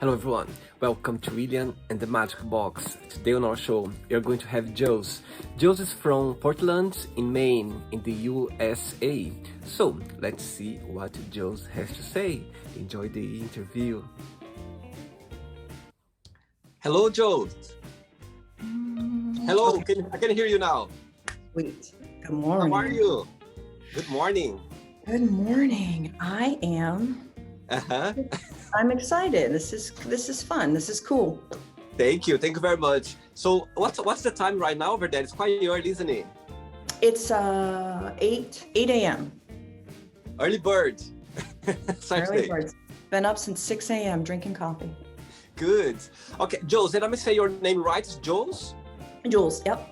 Hello everyone, welcome to William and the Magic Box. Today on our show, we are going to have Jules. Jules is from Portland in Maine in the USA. So let's see what Jules has to say. Enjoy the interview. Hello Jules. Hello, I can hear you now. Sweet. Good morning. How are you? Good morning. Good morning. I am. I'm excited. This is fun. This is cool. Thank you very much. So what's the time right now over there? It's quite early, isn't it? It's 8 a.m. Early bird. Early birds. Been up since 6 a.m. drinking coffee. Good. Okay, Jules, let me say your name right. It's Jules? Jules, yep.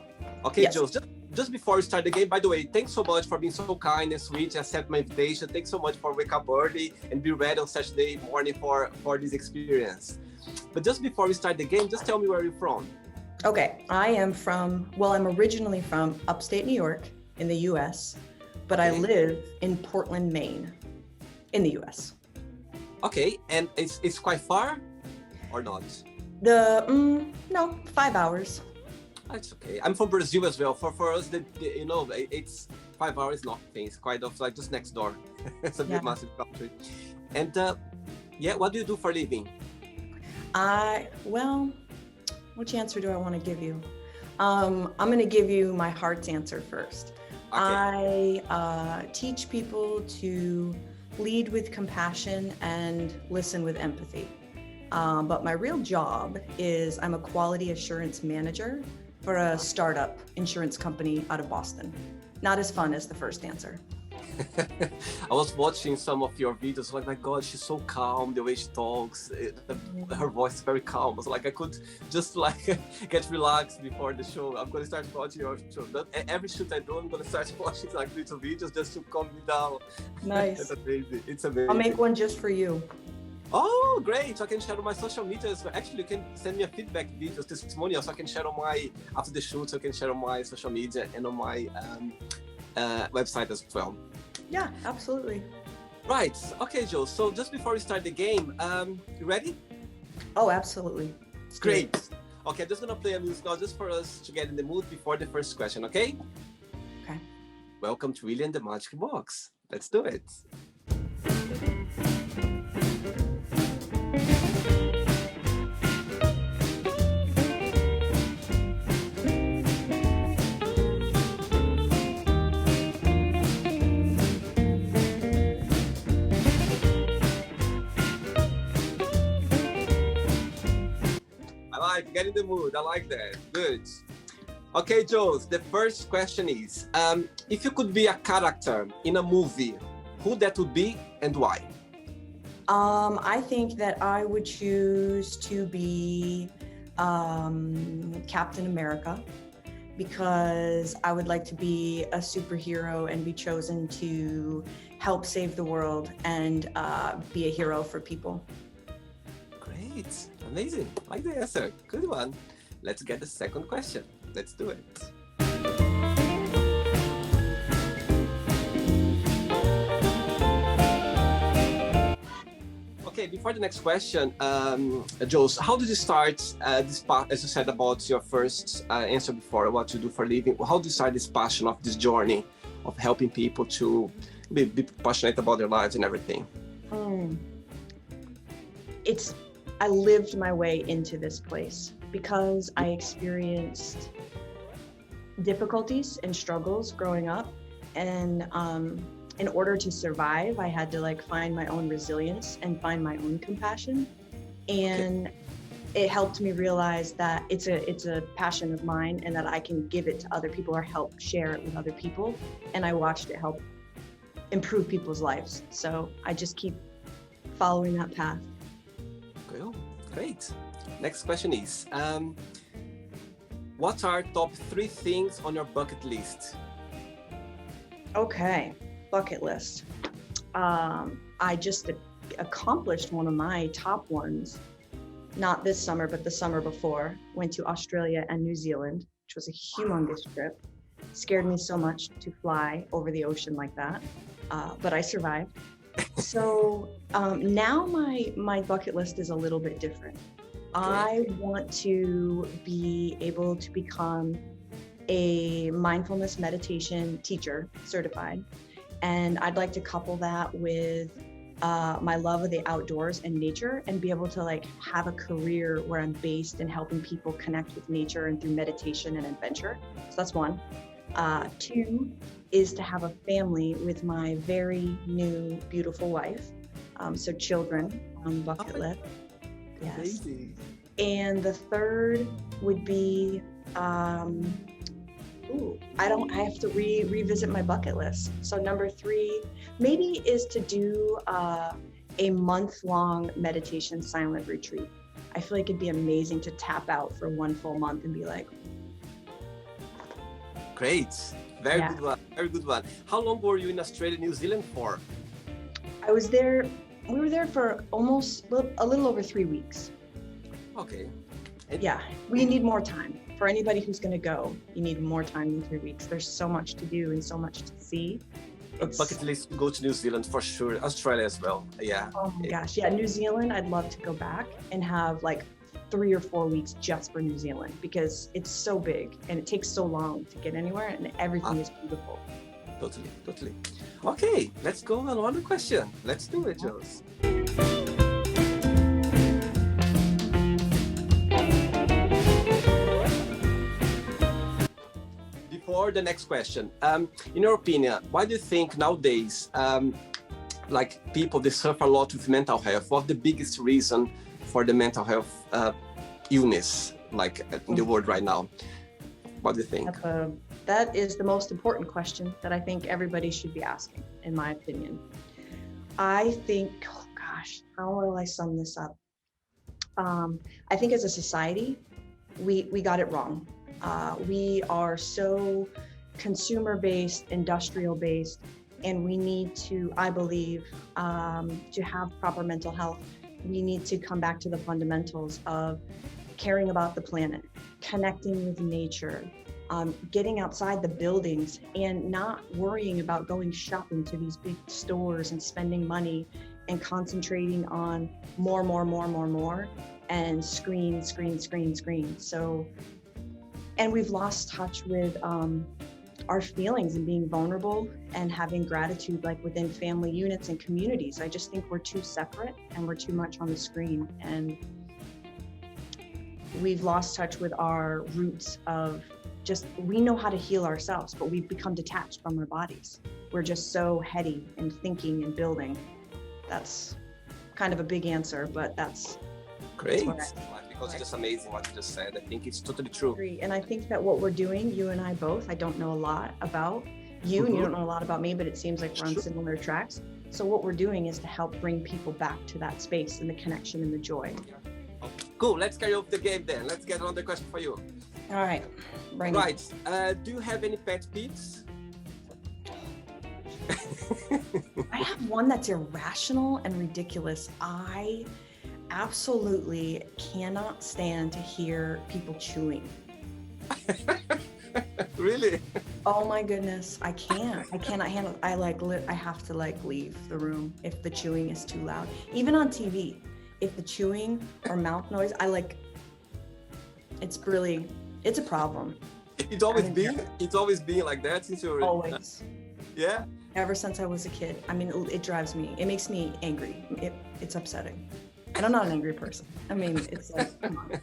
Okay, yes. Jules, just before we start the game, by the way, thanks so much for being so kind and sweet to accept my invitation. Thanks so much for wake up early and be ready on Saturday morning for this experience. But just before we start the game, just tell me where you're from. Okay, I'm originally from upstate New York in the U.S., but I live in Portland, Maine in the U.S. Okay, and it's quite far or not? No, 5 hours. That's okay. I'm from Brazil as well. For us, it's 5 hours, nothing. It's kind of like just next door. It's a big, massive country. And what do you do for a living? Which answer do I want to give you? I'm going to give you my heart's answer first. Okay. I teach people to lead with compassion and listen with empathy. But my real job is I'm a quality assurance manager for a startup insurance company out of Boston. Not as fun as the first answer. I was watching some of your videos, like, my God, she's so calm, the way she talks, her voice is very calm. I was like, I could just get relaxed before the show. I'm going to start watching your show. Every shoot I do, I'm going to start watching little videos just to calm me down. Nice. It's amazing. It's amazing. I'll make one just for you. Oh, great. I can share on my social media as well. Actually, you can send me a feedback videos, testimonial, so I can share on after the shoot, so I can share on my social media and on my website as well. Yeah, absolutely. Right. Okay, Joe. So just before we start the game, you ready? Oh, absolutely. Great. Okay, I'm just going to play a music now just for us to get in the mood before the first question, okay? Okay. Welcome to William the Magic Box. Let's do it. Get in the mood. I like that. Good. Okay, Jules, the first question is, if you could be a character in a movie, who that would be and why? I think that I would choose to be Captain America, because I would like to be a superhero and be chosen to help save the world and be a hero for people. Great. Amazing. I like the answer. Good one. Let's get the second question. Let's do it. Okay, before the next question, Jules, how did you start this part, as you said about your first answer before, what you do for a living? How did you start this passion of this journey of helping people to be passionate about their lives and everything? I lived my way into this place because I experienced difficulties and struggles growing up. And in order to survive, I had to find my own resilience and find my own compassion. And it helped me realize that it's a passion of mine and that I can give it to other people or help share it with other people. And I watched it help improve people's lives. So I just keep following that path. Great. Next question is, what are top 3 things on your bucket list? Okay, bucket list. I just accomplished one of my top ones, not this summer, but the summer before. Went to Australia and New Zealand, which was a humongous trip. Scared me so much to fly over the ocean like that, but I survived. So now my bucket list is a little bit different. I want to be able to become a mindfulness meditation teacher, certified. And I'd like to couple that with my love of the outdoors and nature, and be able to like have a career where I'm based in helping people connect with nature and through meditation and adventure. So that's one. Two is to have a family with my very new, beautiful wife. So children on the bucket list. Yes. Amazing. And the third would be, I have to revisit my bucket list. So number 3, maybe is to do a month-long meditation silent retreat. I feel like it'd be amazing to tap out for 1 full month and be like, great. Very good one. Very good one. How long were you in Australia, New Zealand for? We were there for almost a little over 3 weeks. Okay. Yeah, we need more time. For anybody who's going to go, you need more time than 3 weeks. There's so much to do and so much to see. Bucket list to go to New Zealand for sure. Australia as well. Yeah. Oh my gosh. Yeah, New Zealand, I'd love to go back and have like 3 or 4 weeks just for New Zealand, because it's so big and it takes so long to get anywhere, and everything is beautiful. Totally. Okay, let's go on another question. Let's do it, Jules. Before the next question, in your opinion, why do you think nowadays, like people, they suffer a lot with mental health? What's the biggest reason for the mental health illness, like in the world right now? What do you think? That is the most important question that I think everybody should be asking, in my opinion. I think, oh gosh, how will I sum this up? I think as a society, we got it wrong. We are so consumer-based, industrial-based, and we need to, I believe, to have proper mental health, we need to come back to the fundamentals of caring about the planet, connecting with nature, getting outside the buildings, and not worrying about going shopping to these big stores and spending money and concentrating on more, and screen. So, and we've lost touch with our feelings and being vulnerable and having gratitude, like within family units and communities. I just think we're too separate and we're too much on the screen, and we've lost touch with our roots of just, we know how to heal ourselves, but we've become detached from our bodies. We're just so heady and thinking and building. That's kind of a big answer, but that's great. Because it's just amazing what you just said. I think it's totally true. And I think that what we're doing, you and I both, I don't know a lot about you, and you don't know a lot about me, but it seems like we're on similar tracks. So what we're doing is to help bring people back to that space and the connection and the joy. Cool. Let's carry on the game then. Let's get another question for you. All right. Right. Do you have any pet peeves? I have one that's irrational and ridiculous. I absolutely cannot stand to hear people chewing. Really? Oh my goodness, I cannot handle it. I have to leave the room if the chewing is too loud. Even on TV, if the chewing or mouth noise, it's a problem. It's always been like that since you were always. Yeah. Ever since I was a kid. I mean, it makes me angry. It's upsetting. And I'm not an angry person. I mean, it's like, come on.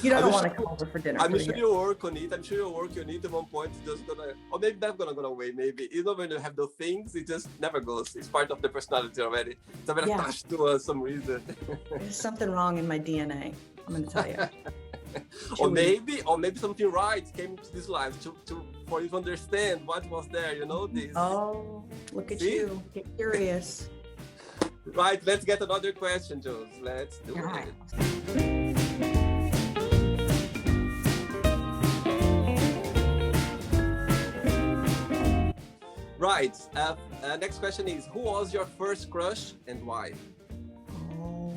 You don't want to come over for dinner. I'm sure you work on it. I'm sure you work on it at one point. It's just gonna, or maybe that's gonna go away. Maybe you know when you have those things, it just never goes. It's part of the personality already. It's been attached to some reason. There's something wrong in my DNA. I'm gonna tell you. or maybe something right came to this life for you to understand what was there. You know this. Oh, look at you. Get curious. Right, let's get another question, Jules. Let's do it. Right, next question is, who was your first crush and why? Oh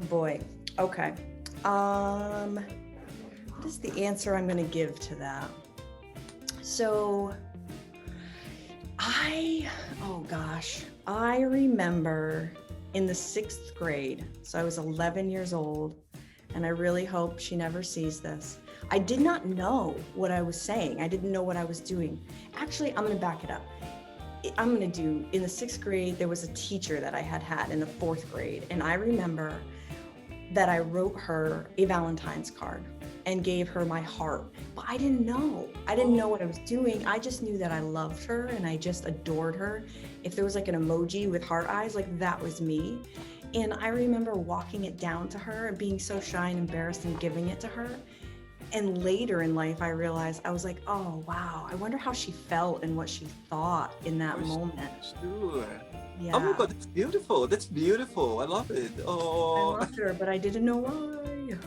boy. Okay. What is the answer I'm going to give to that? So, Oh gosh, I remember in the 6th grade, so I was 11 years old, and I really hope she never sees this. I did not know what I was saying. I didn't know what I was doing. Actually, I'm going to back it up. In the 6th grade, there was a teacher that I had in the 4th grade, and I remember that I wrote her a Valentine's card and gave her my heart. But I didn't know what I was doing. I just knew that I loved her and I just adored her. If there was like an emoji with heart eyes, like that was me. And I remember walking it down to her and being so shy and embarrassed and giving it to her. And later in life, I realized, I was like, oh, wow, I wonder how she felt and what she thought in that moment. Sure. Yeah. Oh my God, that's beautiful. That's beautiful. I love it. Oh. I loved her, but I didn't know why.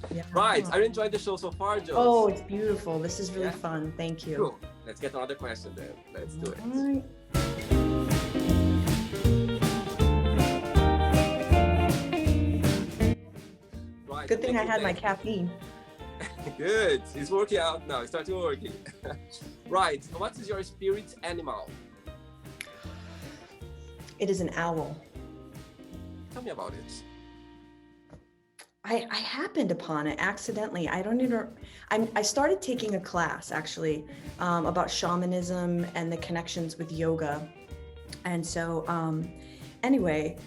Yeah. Right. I enjoyed the show so far, Joe. Oh, it's beautiful. This is really fun. Thank you. Cool. Let's get another question then. Let's do it. All right. Right. Good thing I had my caffeine. Good. It's working out now. It's starting working. Right. What is your spirit animal? It is an owl. Tell me about it. I happened upon it accidentally. I started taking a class actually about shamanism and the connections with yoga. And so anyway,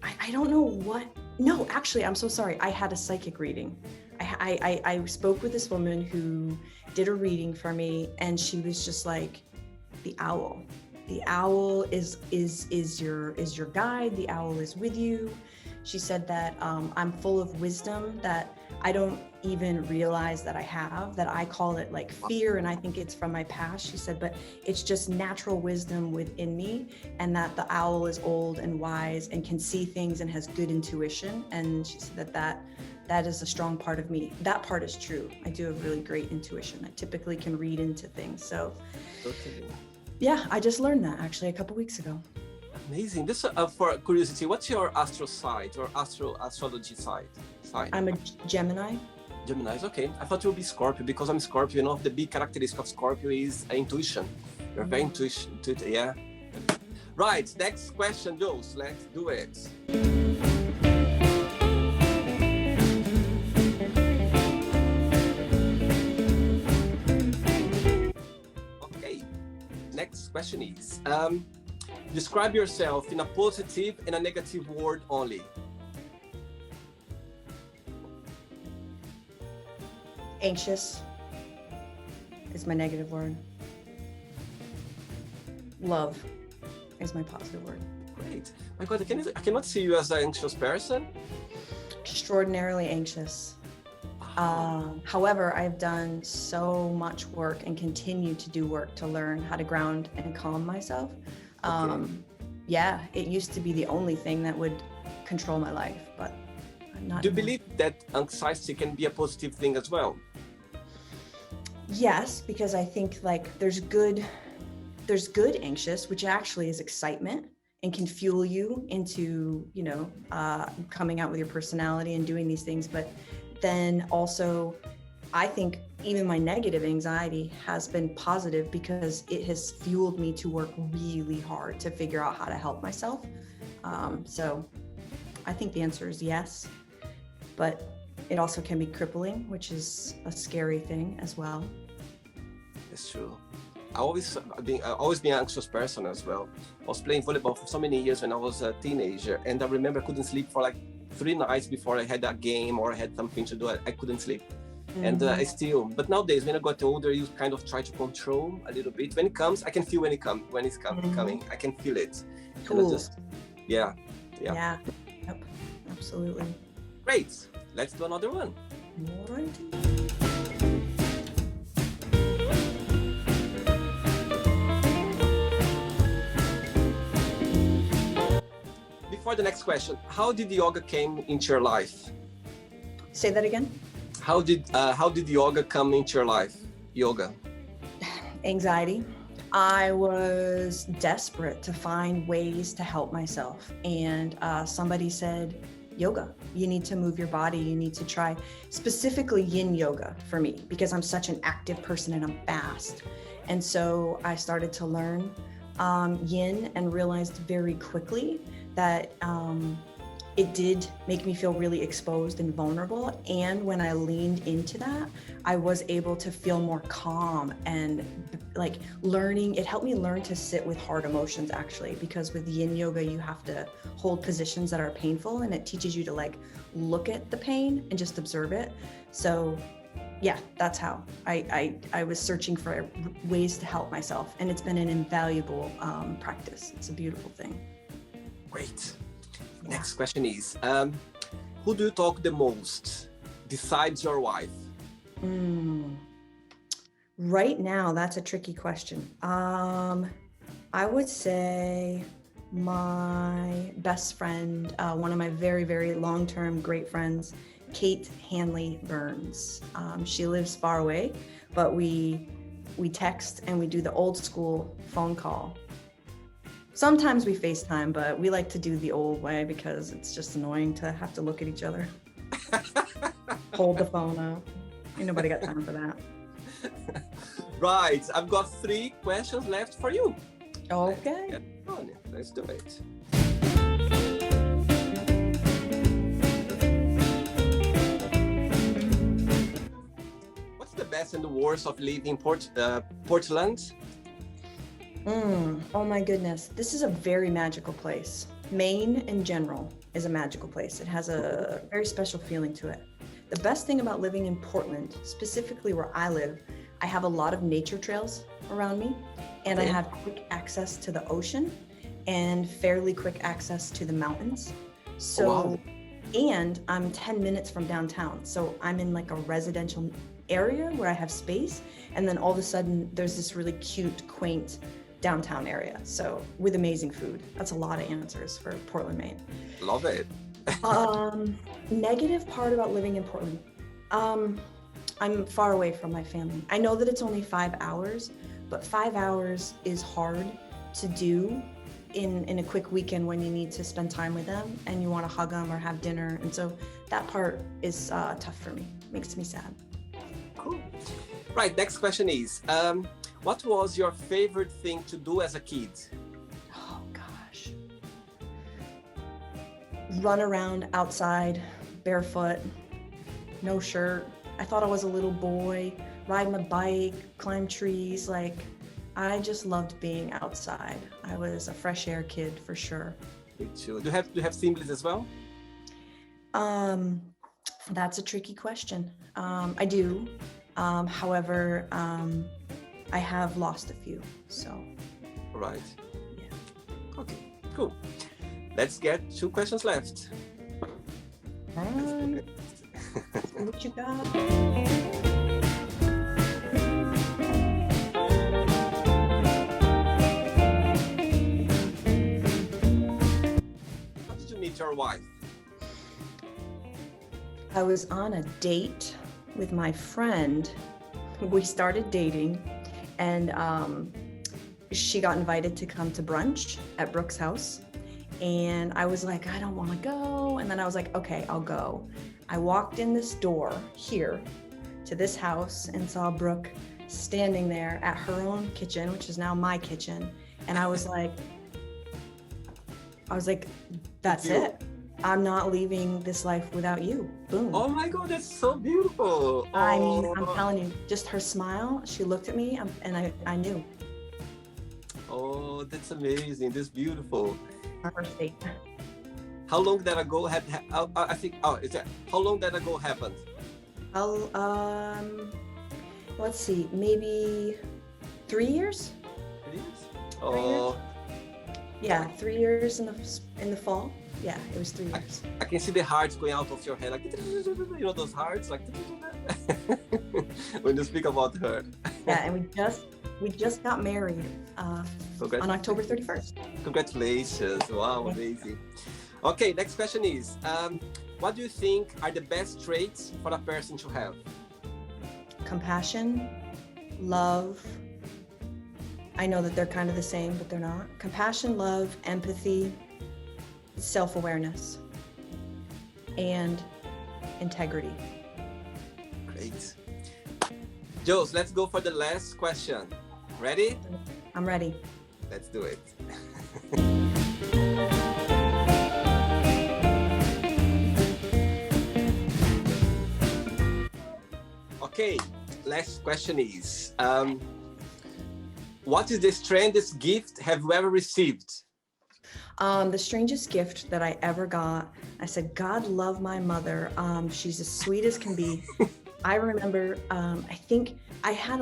I don't know what, no, actually, I'm so sorry. I had a psychic reading. I spoke with this woman who did a reading for me, and she was just like, the owl. The owl is your guide. The owl is with you. She said that I'm full of wisdom that I don't even realize that I have, that I call it like fear, and I think it's from my past. She said, but it's just natural wisdom within me, and that the owl is old and wise and can see things and has good intuition. And she said that is a strong part of me. That part is true. I do have really great intuition. I typically can read into things. So yeah, I just learned that actually a couple weeks ago. Amazing. This for curiosity, what's your astro side or astrology side? I'm a Gemini. Gemini, okay. I thought you would be Scorpio because I'm Scorpio. You know, the big characteristic of Scorpio is intuition. You're very intuitive, yeah. Right, next question, Jules. Let's do it. Okay, next question is, describe yourself in a positive and a negative word only. Anxious is my negative word. Love is my positive word. Great. My God, I cannot see you as an anxious person. Extraordinarily anxious. However, I've done so much work and continue to do work to learn how to ground and calm myself. Yeah, it used to be the only thing that would control my life, but I'm not. Do you believe that anxiety can be a positive thing as well? Yes, because I think like there's good anxious, which actually is excitement and can fuel you into, coming out with your personality and doing these things. But then also, I think even my negative anxiety has been positive because it has fueled me to work really hard to figure out how to help myself. So I think the answer is yes, but it also can be crippling, which is a scary thing as well. It's true. I always been an anxious person as well. I was playing volleyball for so many years when I was a teenager, and I remember I couldn't sleep for like 3 nights before I had a game or I had something to do. I couldn't sleep. And but nowadays when I got older, you kind of try to control a little bit. When it comes, I can feel when it's coming. I can feel it. Cool. And yeah. Yep. Absolutely. Great. Let's do another one. Alrighty. Before the next question, how did yoga came into your life? Say that again. How did yoga come into your life? Yoga. Anxiety. I was desperate to find ways to help myself, and somebody said, yoga. You need to move your body. You need to try specifically yin yoga for me because I'm such an active person and I'm fast. And so I started to learn yin and realized very quickly that it did make me feel really exposed and vulnerable. And when I leaned into that, I was able to feel more calm and like learning. It helped me learn to sit with hard emotions, actually, because with yin yoga, you have to hold positions that are painful, and it teaches you to like look at the pain and just observe it. So yeah, that's how I was searching for ways to help myself. And it's been an invaluable practice. It's a beautiful thing. Great. Next question is, who do you talk the most besides your wife? Right now, that's a tricky question. I would say my best friend, one of my very, very long-term great friends, Kate Hanley Burns. She lives far away, but we text and we do the old school phone call. Sometimes we FaceTime, but we like to do the old way because it's just annoying to have to look at each other. Hold the phone up. Ain't nobody got time for that. Right, I've got 3 questions left for you. Okay. Let's do it. What's the best and the worst of living in Portland? Oh my goodness. This is a very magical place. Maine in general is a magical place. It has a very special feeling to it. The best thing about living in Portland, specifically where I live, I have a lot of nature trails around me, and I have quick access to the ocean and fairly quick access to the mountains. So, and I'm 10 minutes from downtown. So I'm in like a residential area where I have space. And then all of a sudden there's this really cute, quaint downtown area. So with amazing food. That's a lot of answers for Portland, Maine. Love it. Negative part about living in Portland. I'm far away from my family. I know that it's only 5 hours, but 5 hours is hard to do in a quick weekend when you need to spend time with them and you want to hug them or have dinner. And so that part is tough for me. Makes me sad. Cool. Right, next question is, what was your favorite thing to do as a kid? Oh gosh. Run around outside, barefoot, no shirt. I thought I was a little boy, ride my bike, climb trees. Like, I just loved being outside. I was a fresh air kid for sure. Me too. Do you have siblings as well? That's a tricky question. I do. However, I have lost a few, so. Right. Yeah. Okay, cool. Let's get 2 questions left. All right. What you got? How did you meet your wife? I was on a date with my friend. We started dating, and she got invited to come to brunch at Brooke's house. And I was like, I don't want to go. And then I was like, okay, I'll go. I walked in this door here to this house and saw Brooke standing there at her own kitchen, which is now my kitchen. And I was like, that's it. I'm not leaving this life without you. Boom. Oh my God, that's so beautiful. I mean, I'm telling you, just her smile, she looked at me and I knew. Oh, that's amazing. That's beautiful. Our first date. How long that ago how long that ago happened? Let's see, maybe 3 years? 3 years? 3 years? Yeah, 3 years in the fall. Yeah, it was 3 years. I can see the hearts going out of your head, like, you know, those hearts, like, when you speak about her. Yeah, and we just got married on October 31st. Congratulations! Wow, amazing. Okay, next question is, what do you think are the best traits for a person to have? Compassion, love. I know that they're kind of the same, but they're not. Compassion, love, empathy, self-awareness, and integrity. Great. Jules, let's go for the last question. Ready? I'm ready. Let's do it. Okay, last question is, what is the strangest gift have you ever received? The strangest gift that I ever got, I said, God love my mother. She's as sweet as can be. I remember, I think I have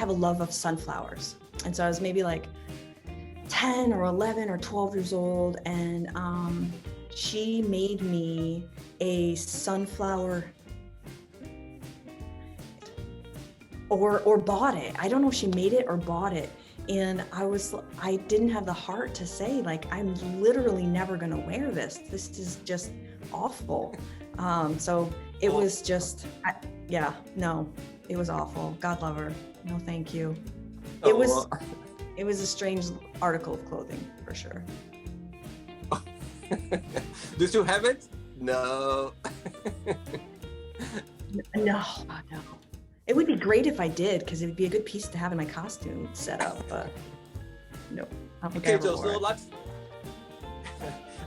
a love of sunflowers. And so I was maybe like 10 or 11 or 12 years old. And she made me a sunflower or bought it. I don't know if she made it or bought it. And I didn't have the heart to say, like, I'm literally never gonna wear this. This is just awful. So it was just, it was awful. God love her. No, thank you. It was a strange article of clothing for sure. Do you still have it? No. No. It would be great if I did, because it would be a good piece to have in my costume setup, but no. Okay, Joe, so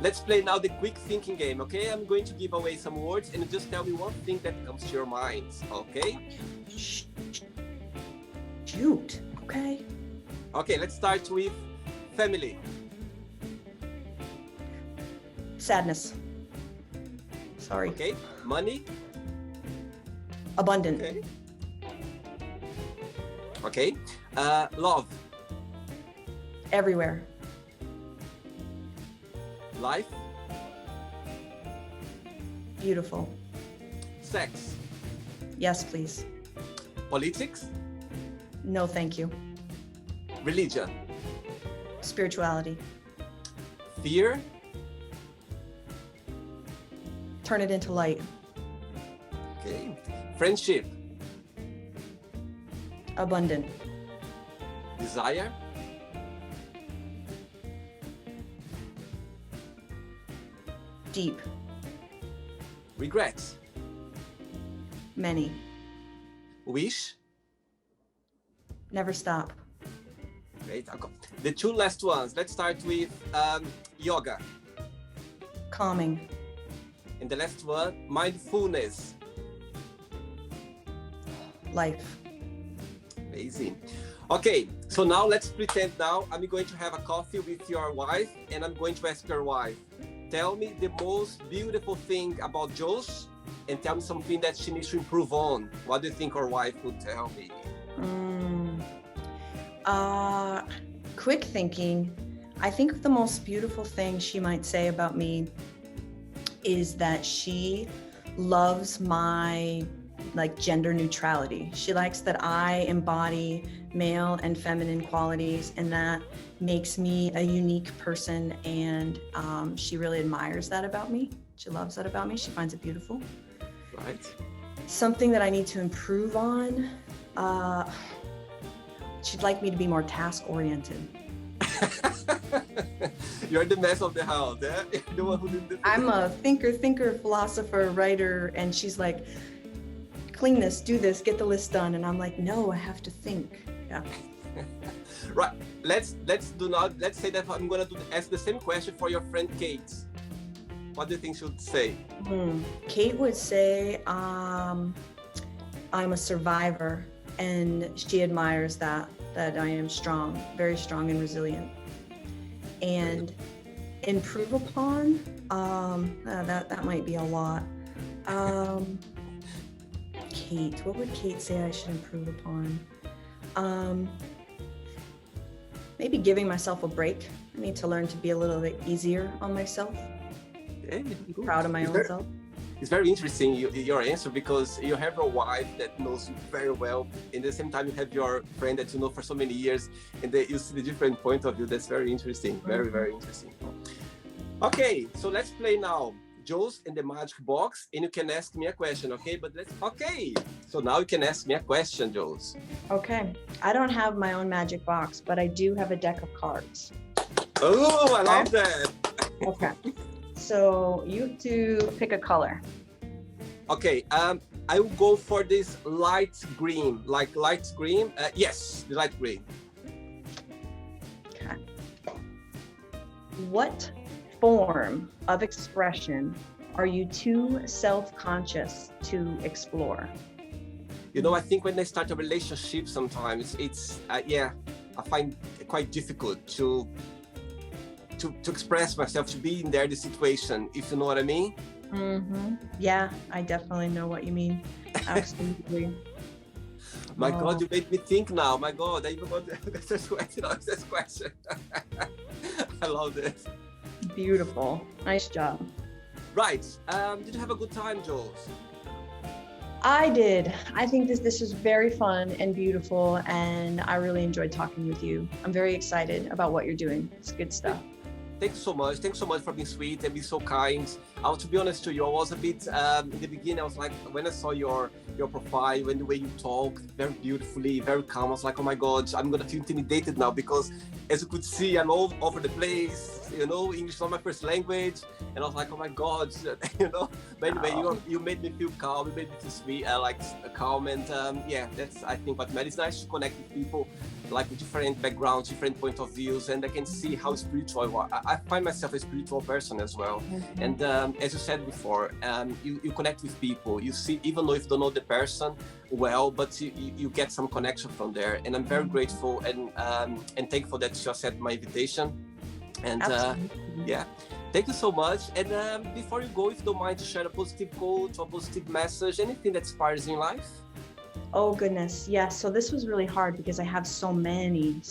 let's play now the quick thinking game, okay? I'm going to give away some words and just tell me one thing that comes to your mind, okay? Shoot, okay. Okay, let's start with family. Sadness. Sorry. Okay, money. Abundant. Okay. Okay, love. Everywhere. Life. Beautiful. Sex. Yes, please. Politics. No, thank you. Religion. Spirituality. Fear. Turn it into light. Okay, friendship. Abundant. Desire. Deep. Regrets. Many. Wish. Never stop. Great. The two last ones. Let's start with yoga. Calming. And the last one, mindfulness. Life. Amazing. Okay, so now let's pretend now I'm going to have a coffee with your wife and I'm going to ask your wife, tell me the most beautiful thing about Josh and tell me something that she needs to improve on. What do you think our wife would tell me? Quick thinking. I think the most beautiful thing she might say about me is that she loves my gender neutrality. She likes that I embody male and feminine qualities, and that makes me a unique person, and she really admires that about me. She loves that about me. She finds it beautiful. Right. Something that I need to improve on, she'd like me to be more task-oriented. You're the mess of the house, eh? The one who did the I'm a thinker, philosopher, writer, and she's like, clean this, do this, get the list done. And I'm like, no, I have to think. Yeah. Right. Let's say that I'm gonna ask the same question for your friend Kate. What do you think she would say? Kate would say, I'm a survivor, and she admires that I am strong, very strong and resilient. And improve upon, that might be a lot. Kate, what would Kate say I should improve upon? Maybe giving myself a break. I need to learn to be a little bit easier on myself. Okay, proud of my own self. It's very interesting, your answer, because you have a wife that knows you very well, and at the same time you have your friend that you know for so many years, and you see the different point of view. That's very interesting. Very, very interesting. Okay, so let's play now. Joe's in the magic box, and you can ask me a question, okay? So now you can ask me a question, Joe's. Okay. I don't have my own magic box, but I do have a deck of cards. Oh, I love that. Okay. So you have to pick a color. Okay, I will go for this light green, Yes, the light green. what form of expression are you too self-conscious to explore? You know, I think when I start a relationship, sometimes it's I find it quite difficult to express myself, to be in there, the situation, if you know what I mean. Yeah, I definitely know what you mean. Absolutely. My God, you made me think now. My God, I even got this question. I love this. Beautiful. Nice job. Right. Did you have a good time, Jules? I did. I think this was very fun and beautiful, and I really enjoyed talking with you. I'm very excited about what you're doing. It's good stuff. Thanks so much. Thanks so much for being sweet and being so kind. To be honest to you, I was a bit, in the beginning, I was like, when I saw your profile and the way you talk very beautifully, very calm, I was like, oh my God, I'm going to feel intimidated now, because as you could see, I'm all over the place, you know, English is not my first language. And I was like, oh my God, you know, but anyway, you made me feel calm, you made me feel sweet, calm. And yeah, that's, I think, what matters. It's nice to connect with people like with different backgrounds, different point of views, and I can see how spiritual you are. I find myself a spiritual person as well. And as you said before, you connect with people. You see, even though you don't know the person well, but you get some connection from there. And I'm very grateful and thankful that you accepted my invitation. And yeah, thank you so much. And before you go, if you don't mind to share a positive quote or a positive message, anything that inspires you in life. Oh goodness, yes. So this was really hard because I have so many.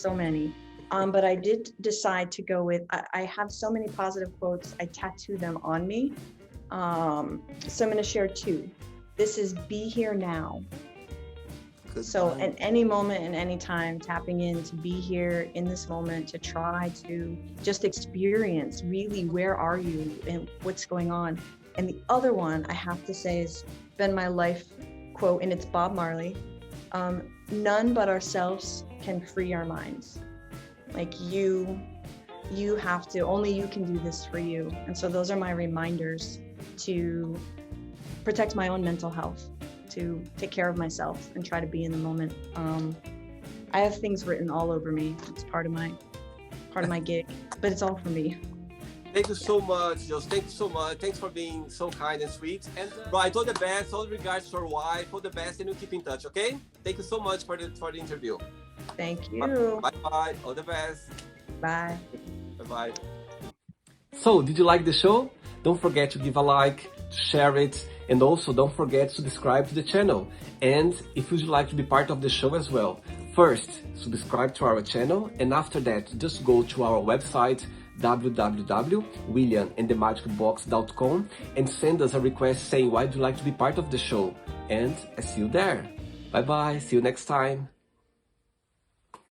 But I did decide to go with, I have so many positive quotes, I tattoo them on me. So I'm going to share two. This is be here now. Good. So at any moment and any time, tapping in to be here in this moment, to try to just experience really where are you and what's going on. And the other one I have to say has been my life quote, and it's Bob Marley. None but ourselves can free our minds. Like you have to, only you can do this for you. And so those are my reminders to protect my own mental health, to take care of myself and try to be in the moment. I have things written all over me. It's part of my gig, but it's all for me. Thank you so much, Jules. Thank you so much. Thanks for being so kind and sweet. And right, all the best, all regards to your wife, all the best, and we'll keep in touch, okay? Thank you so much for the interview. Thank you. Bye-bye. All the best. Bye. Bye-bye. So, did you like the show? Don't forget to give a like, to share it, and also don't forget to subscribe to the channel. And if you'd like to be part of the show as well, first, subscribe to our channel, and after that, just go to our website, www.williamandthemagicbox.com, and send us a request saying why do you like to be part of the show, and I see you there. Bye bye, see you next time.